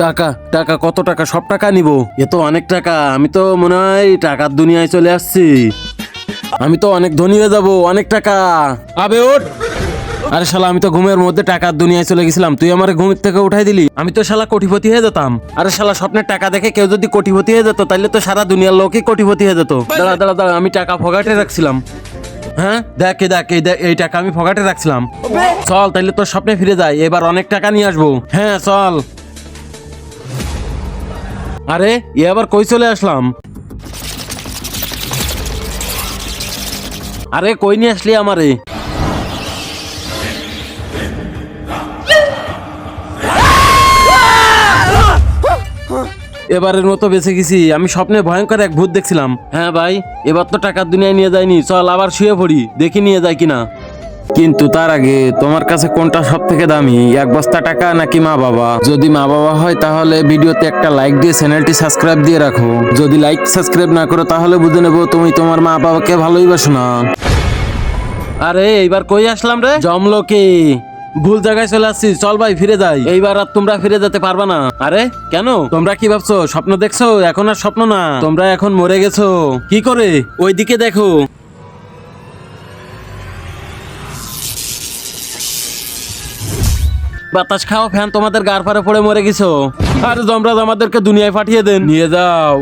টাকা টাকা কত টাকা? সব টাকা নিব? এ তো অনেক টাকা, আমি তো মনে হয় টাকার দুনিয়ায় চলে আসছি। আমি তো অনেক ধনী হয়ে যাবো, অনেক টাকা। আবে ওঠ। আরে শালা, আমি তো ঘুমের মধ্যে টাকার দুনিয়ায় চলে গেছিলাম, তুই আমার ঘুমের থেকে উঠাই দিলি। আমি তো শালা কোটিপতি হয়ে যেতাম। আরে শালা, স্বপ্নের টাকা দেখে কেউ যদি কোটিপতি হয়ে যেত তাহলে তো সারা দুনিয়ার লোকই কোটিপতি হয়ে যেত। দাঁড়া দাঁড়া দাঁড়া, আমি টাকা পকেটে রাখছিলাম। হ্যাঁ দেখ দেখ, এই টাকা আমি পকেটে রাখছিলাম। চল তাইলে তোর স্বপ্নে ফিরে যাই, এবার অনেক টাকা নিয়ে আসবো। হ্যাঁ চল। আরে এ আবার কই চলে আসলাম? আরে কই নিয়ে আসলি আমারে? এবারের মতো বেঁচে গেছি। আমি স্বপ্নে ভয়ঙ্কর এক ভূত দেখছিলাম। হ্যাঁ ভাই, এবার তো টাকার দুনিয়ায় নিয়ে যায়নি, চল আবার শুয়ে পড়ি, দেখি নিয়ে যায় কিনা। কিন্তু তার আগে তোমার কাছে কোনটা সব থেকে দামি, এক বস্তা টাকা নাকি মা বাবা? যদি মা বাবা হয় তাহলে ভিডিওতে একটা লাইক দিয়ে চ্যানেলটি সাবস্ক্রাইব দিয়ে রাখো। যদি লাইক সাবস্ক্রাইব না করো তাহলে বুঝে নেবো তুমি তোমার মা বাবাকে ভালোই বাসো না। আরে এইবার কই আসলাম রে? জমলো কি? ভুল জায়গায় চলে আসছি, চল ভাই ফিরে যাই। এইবার আর তোমরা ফিরে যেতে পারবা না। আরে কেন? তোমরা কি ভাবছো স্বপ্ন দেখছো? এখন আর স্বপ্ন না, তোমরা এখন মরে গেছো। কি করে? ওইদিকে দেখো। বাতাস খাও ফ্যান, তোমাদের গার পারে পড়ে মরে গেছো। আরে যমরাজ, আমাদেরকে দুনিয়ায় পাঠিয়ে দেন, নিয়ে যাও।